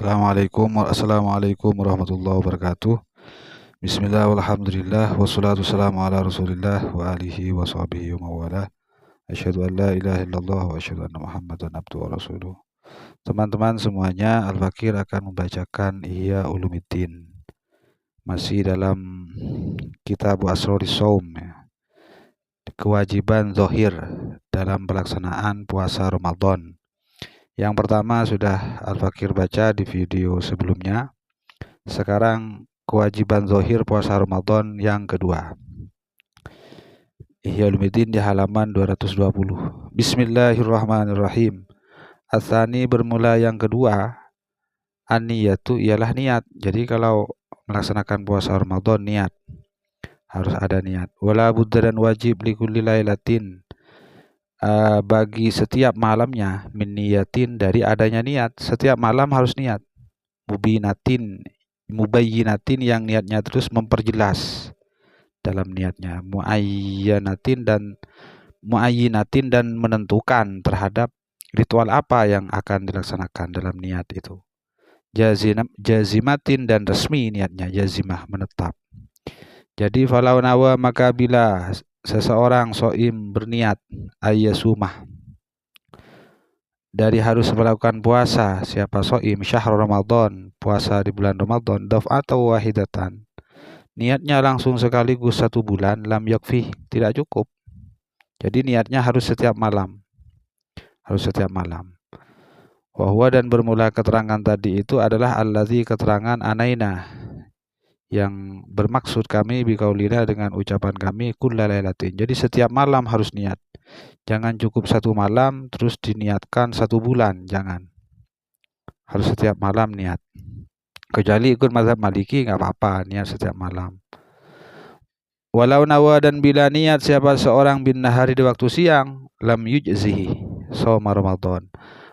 Assalamualaikum warahmatullahi wabarakatuh. Bismillah walhamdulillah wassalatu wassalamu ala rasulillah wa alihi wa sahbihi wa mawala. Asyhadu an la ilaha illallah wa asyhadu anna muhammadan abduhu wa rasuluh. Teman-teman semuanya, Al-Fakir akan membacakan Ihya Ulumuddin. Masih dalam kitab Asroris Shaum, kewajiban zahir dalam pelaksanaan puasa Ramadan. Yang pertama sudah Al-Fakir baca di video sebelumnya. Sekarang kewajiban zahir puasa Ramadan yang kedua. Ihya Ulumuddin di halaman 220. Bismillahirrahmanirrahim. Atsani bermula yang kedua. An-niyatu ialah niat. Jadi kalau melaksanakan puasa Ramadan niat. Harus ada niat. Wala budda dan wajib likulli lailatin. Bagi setiap malamnya min niyatin dari adanya niat. Setiap malam harus niat. Mubayyinatin yang niatnya terus memperjelas dalam niatnya. Muayyinatin dan menentukan terhadap ritual apa yang akan dilaksanakan dalam niat itu. Jazimatin dan resmi niatnya, jazimah menetap. Jadi falau nawa maka bila seseorang shaim berniat ayyasumah dari harus melakukan puasa, siapa shaim syahr Ramadan, puasa di bulan Ramadan, daf'atan wahidatan, niatnya langsung sekaligus 1 bulan, lam yakfi, tidak cukup. Jadi niatnya harus setiap malam. Wahwa dan bermula keterangan tadi itu adalah allazi keterangan anaina, yang bermaksud kami biqaulina dengan ucapan kami kullalailatin. Jadi setiap malam harus niat. Jangan cukup 1 malam terus diniatkan 1 bulan, jangan. Harus setiap malam niat. Kecuali ikut mazhab Maliki enggak apa-apa niat setiap malam. Walau nawa dan bila niat siapa seorang bin nahari di waktu siang, lam yujzihi shaum Ramadan.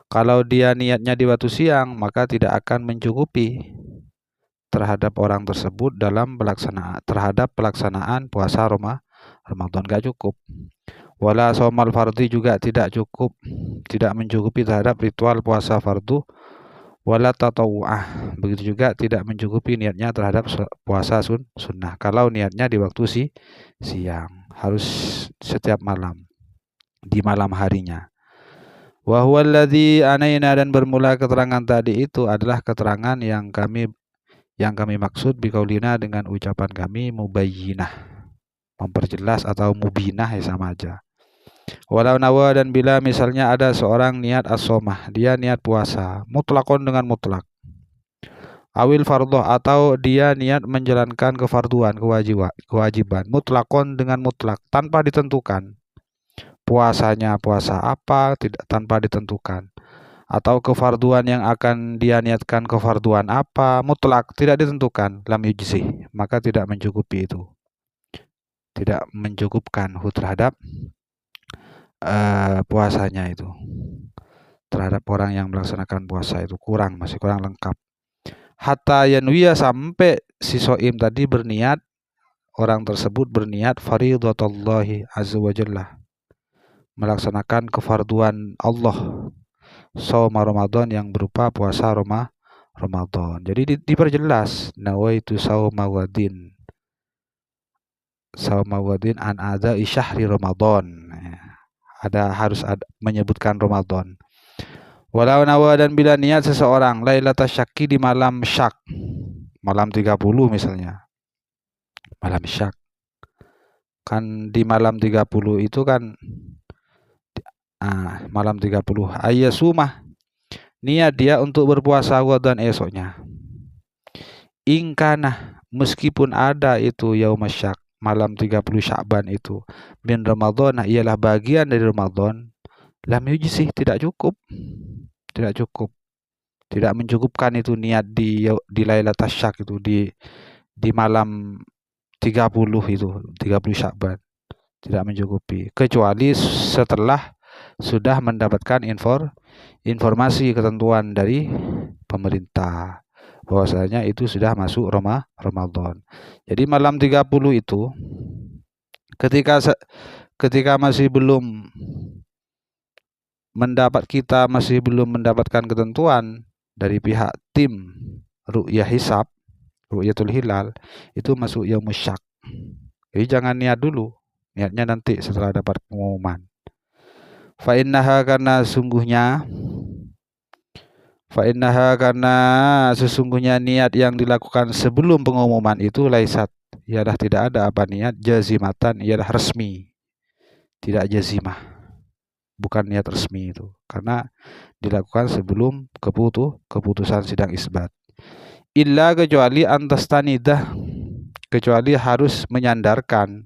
Kalau dia niatnya di waktu siang, maka tidak akan mencukupi terhadap orang tersebut dalam pelaksanaan puasa Ramadan, gak cukup. Wala shaumal fardhi juga tidak mencukupi terhadap ritual puasa fardu. Wala tatawu'ah, begitu juga tidak mencukupi niatnya terhadap puasa sunnah. Kalau niatnya di waktu siang, harus setiap malam, di malam harinya. Wa huwa alladzi anaina dan bermula keterangan tadi itu adalah keterangan yang kami maksud biqaulina dengan ucapan kami mubayyinah, memperjelas, atau mubinah ya sama aja. Walau nawa dan bila misalnya ada seorang niat as-shaumah, dia niat puasa mutlakon dengan mutlak. Awil fardhu atau dia niat menjalankan kefarduan, kewajiban mutlakon dengan mutlak tanpa ditentukan. Puasanya puasa apa tanpa ditentukan. Atau kefarduan yang akan dia niatkan kefarduan apa, mutlak, tidak ditentukan, lam yujzi, maka tidak mencukupi itu. Tidak mencukupkan terhadap puasanya itu. Terhadap orang yang melaksanakan puasa itu masih kurang lengkap. Hatta yanwiya, sampai si shaim tadi berniat, orang tersebut berniat faridhatullahi azza wa jalla, melaksanakan kefarduan Allah, shaum Ramadan yang berupa puasa Ramadan. Jadi diperjelas nawaitu shauma wadin an ada syahri Ramadan. Harus menyebutkan Ramadan. Walau nawa dan bila niat seseorang lailatul syakki di malam syak, malam 30 misalnya. Malam syak. Kan di malam 30 itu kan malam 30 ayyasumah, niat dia untuk berpuasa wadan esoknya. Ingkana, meskipun ada itu yaumasyak, malam 30 Sya'ban itu min Ramadan, ialah bagian dari Ramadan, lam yujzi, tidak cukup. Tidak mencukupkan itu niat di Lailatul Syak itu di malam 30 itu, 30 Sya'ban. Tidak mencukupi kecuali setelah sudah mendapatkan informasi ketentuan dari pemerintah bahwasanya itu sudah masuk Ramadan. Jadi malam 30 itu ketika masih belum mendapatkan ketentuan dari pihak tim ru'yah hisab, ru'yatul hilal, itu masuk yaumus syak. Jadi jangan niat dulu, niatnya nanti setelah dapat pengumuman. Karena sesungguhnya niat yang dilakukan sebelum pengumuman itu laisat, ialah tidak ada apa niat jazimatan, ialah resmi, tidak jazimah, bukan niat resmi itu, karena dilakukan sebelum keputusan sidang isbat. Illa kecuali antastanidah, kecuali harus menyandarkan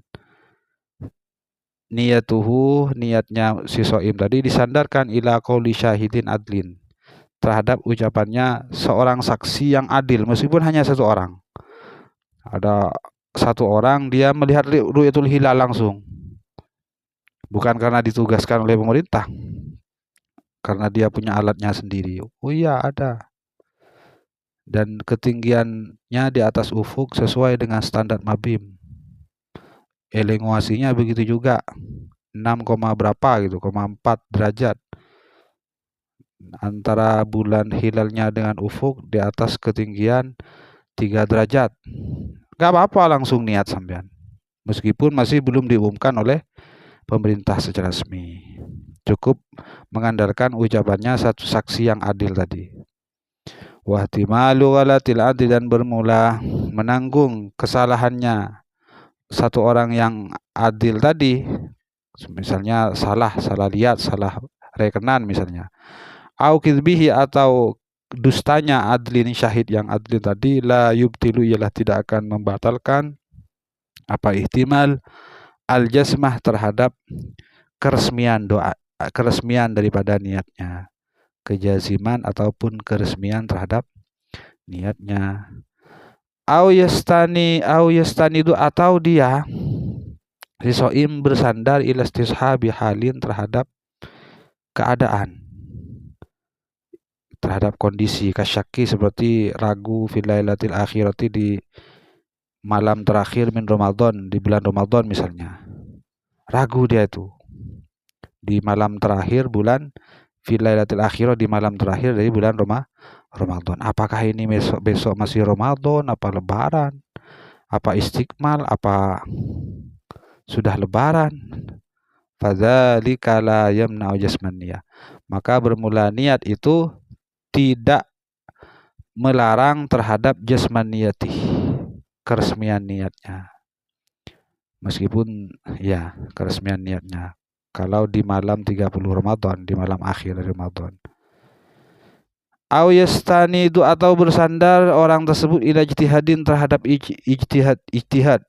niyatuhu, niatnya si soim tadi disandarkan ila qauli syahidin adlin, terhadap ucapannya seorang saksi yang adil, meskipun hanya satu orang. Ada satu orang dia melihat ru'yatul hilal langsung, bukan karena ditugaskan oleh pemerintah, karena dia punya alatnya sendiri. Oh iya, ada. Dan ketinggiannya di atas ufuk sesuai dengan standar Mabim. Elonguasinya begitu juga, 6, berapa gitu, 4 derajat. Antara bulan hilalnya dengan ufuk di atas ketinggian 3 derajat. Gak apa-apa langsung niat sampean, meskipun masih belum diumumkan oleh pemerintah secara resmi. Cukup mengandalkan ucapannya satu saksi yang adil tadi. Wahtimalu ghalatil adil, dan bermula menanggung kesalahannya satu orang yang adil tadi, misalnya salah lihat, salah rekenan misalnya, au kidbihi, atau dustanya adlin syahid yang adil tadi, la yubtilu, ialah tidak akan membatalkan apa ihtimal al-jasmah, terhadap keresmian doa, keresmian daripada niatnya, kejaziman ataupun keresmian terhadap niatnya. Au yastani itu, atau dia si soim bersandar ila istishabi halin, terhadap keadaan, terhadap kondisi, kasyaki, seperti ragu fil lailatil akhirati, di malam terakhir min Ramadan, di bulan Ramadan misalnya. Ragu dia itu di malam terakhir bulan, fil lailatil akhirah, di malam terakhir dari bulan Ramadan. Apakah ini besok masih Ramadan, apa lebaran, apa istiqmal, apa sudah lebaran? Fadzalika la yamna'u jasman niyah. Maka bermula niat itu tidak melarang terhadap jasman niyati, keresmian niatnya. Meskipun ya keresmian niatnya kalau di malam 30 Ramadan, di malam akhir dari Ramadan. Au yastanidu, atau bersandar orang tersebut ila ijtihadin, terhadap ijtihad.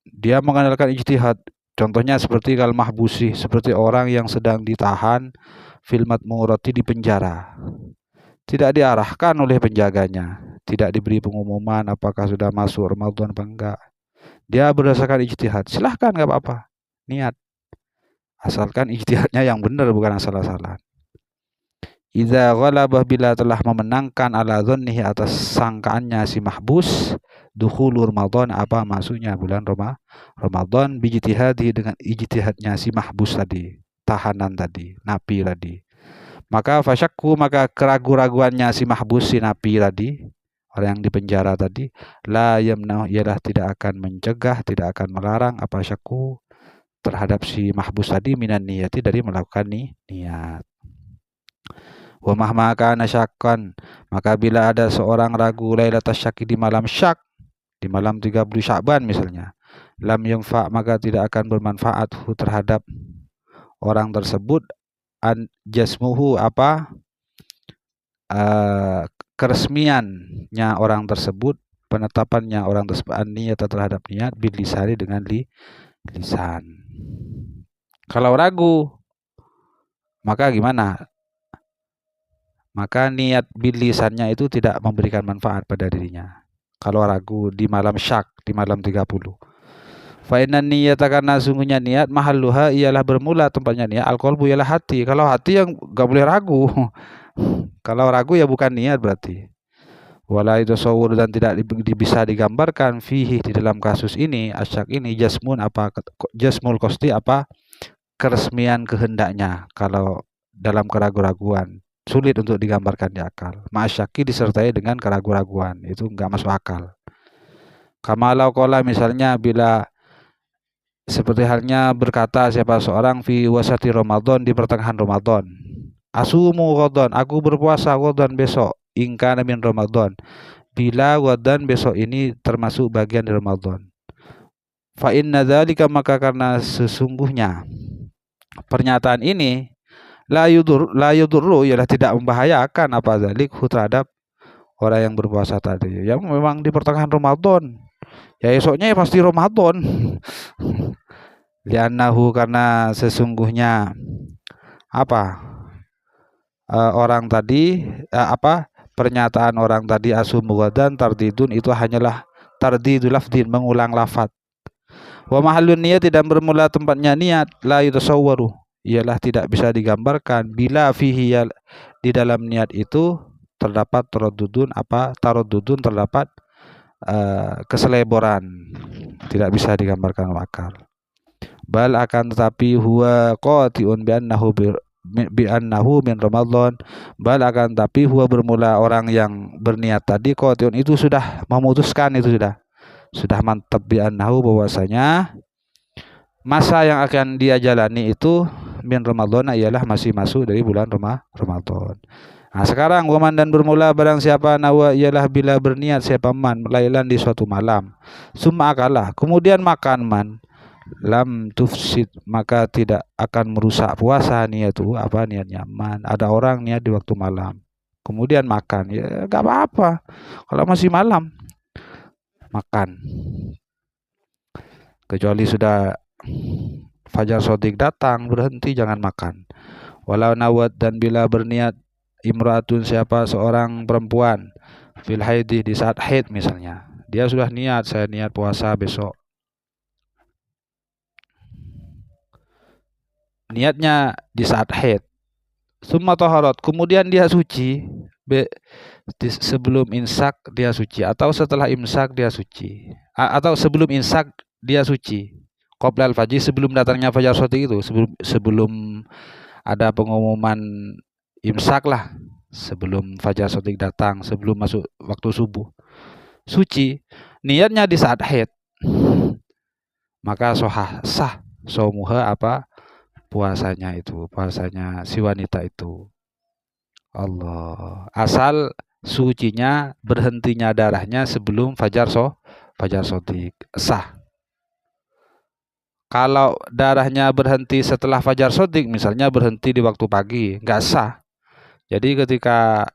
Dia mengandalkan ijtihad. Contohnya seperti kal mahbusi, seperti orang yang sedang ditahan fil matmurati, di penjara. Tidak diarahkan oleh penjaganya, tidak diberi pengumuman apakah sudah masuk Ramadan apa enggak. Dia berdasarkan ijtihad, silahkan, enggak apa-apa, niat. Asalkan ijtihadnya yang benar, bukan asal-asalan. Idza ghalabah, bila telah memenangkan ala dhannihi, atas sangkaannya si mahbus, dukhulur Ramadan, apa masuknya bulan Ramadan, bijtihadi, dengan ijtihadnya si mahbus tadi, tahanan tadi, napi tadi. Maka fasyakku, maka keraguan-raguannya si mahbus, si napi tadi, orang yang dipenjara tadi, la yamna'u, ialah tidak akan mencegah, tidak akan melarang apa syakku terhadap si mahbus tadi, minan niyati, dari melakukan niat. Wa mahma kana syakkan, maka bila ada seorang ragu lailatul syaki, di malam syak, di malam 30 Sya'ban misalnya, lam yanfa, maka tidak akan bermanfaat terhadap orang tersebut, an jasmuhu, apa keresmiannya orang tersebut, penetapannya orang tersebut, an niat, terhadap niat, bil lisani, dengan lisan. Kalau ragu, maka gimana? Maka niat bil lisannya itu tidak memberikan manfaat pada dirinya. Kalau ragu di malam syak, di malam 30. Fa inna niyata, karena sungguhnya niat, mahalluha, ialah bermula tempatnya niat, al-qalbu, ialah hati. Kalau hati yang enggak boleh ragu. Kalau ragu ya bukan niat berarti. Wala itasawwur, dan tidak bisa digambarkan, fihi, di dalam kasus ini, asyak ini, jasmun, apa jasmul qasdi, apa keresmian kehendaknya, kalau dalam keraguan-raguan. sulit untuk digambarkan di akal. Ma'asyaki disertai dengan keraguan-raguan, itu enggak masuk akal. Kamalau qala, misalnya bila seperti halnya berkata siapa seorang fi wasati Ramadan, di pertengahan Ramadan. Asumu Ramadan, aku berpuasa Ramadan besok. Ingka min Ramadan, bila Ramadan besok ini termasuk bagian dari Ramadan. Fa inna dzalika, maka karena sesungguhnya pernyataan ini la yudurru, ialah tidak membahayakan apa dzalik terhadap orang yang berpuasa tadi. Yang memang di pertengahan Ramadan, ya esoknya ya pasti Ramadan. Li'annahu, karena sesungguhnya apa? Orang tadi pernyataan orang tadi asumu ghadan tardidun, itu hanyalah tardidul lafdin, mengulang lafaz. Wa mahallun niyat, tidak bermula tempatnya niat, la yutasawwaru, ialah tidak bisa digambarkan, bila fihi, di dalam niat itu terdapat taraddudun, terdapat keseleboran, tidak bisa digambarkan akal. Bal, akan tetapi huwa qati'un bi annahu min Ramadan, bal akan tapi huwa bermula orang yang berniat tadi, qati'un itu sudah memutuskan, itu sudah mantap bi annahu, bahwasanya masa yang akan dia jalani itu min Ramadan, ialah masih masuk dari bulan Ramadan. Nah sekarang waman, dan bermula barang siapa nawa, ialah bila berniat siapa man lailan, di suatu malam, summa akalah, kemudian makan man, lam tufsid, maka tidak akan merusak puasa niatnya man. Ada orang niat di waktu malam kemudian makan, ya enggak apa-apa kalau masih malam makan, kecuali sudah fajar shadiq datang, berhenti, jangan makan. Walau nawat, dan bila berniat imraatun, siapa seorang perempuan, fil haidi, di saat haid misalnya, dia sudah niat, saya niat puasa besok, niatnya di saat haid. Summa taharat, kemudian dia suci, sebelum imsak dia suci, atau setelah imsak dia suci, atau sebelum imsak dia suci, qabla al-fajr, sebelum datangnya fajar shadiq itu, sebelum ada pengumuman imsak lah, sebelum fajar shadiq datang, sebelum masuk waktu subuh, suci, niatnya di saat haid, maka sah shaumuha, puasanya si wanita itu. Allah, asal sucinya, berhentinya darahnya sebelum fajar shadiq, sah. Kalau darahnya berhenti setelah fajar shadiq, misalnya berhenti di waktu pagi, enggak sah. Jadi ketika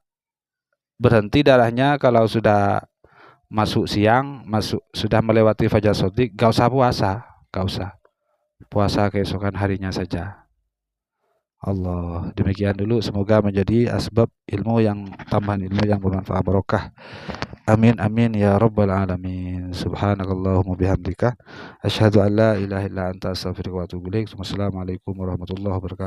berhenti darahnya kalau sudah masuk siang, sudah melewati fajar shadiq, enggak usah puasa keesokan harinya saja. Allah, demikian dulu, semoga menjadi asbab ilmu yang tambahan ilmu yang bermanfaat barokah. Amin amin ya rabbal alamin. Subhanakallahumma bihamdika asyhadu an la ilaha illa anta astaghfiruka wa atubu ilaik. Wassalamualaikum warahmatullahi wabarakatuh.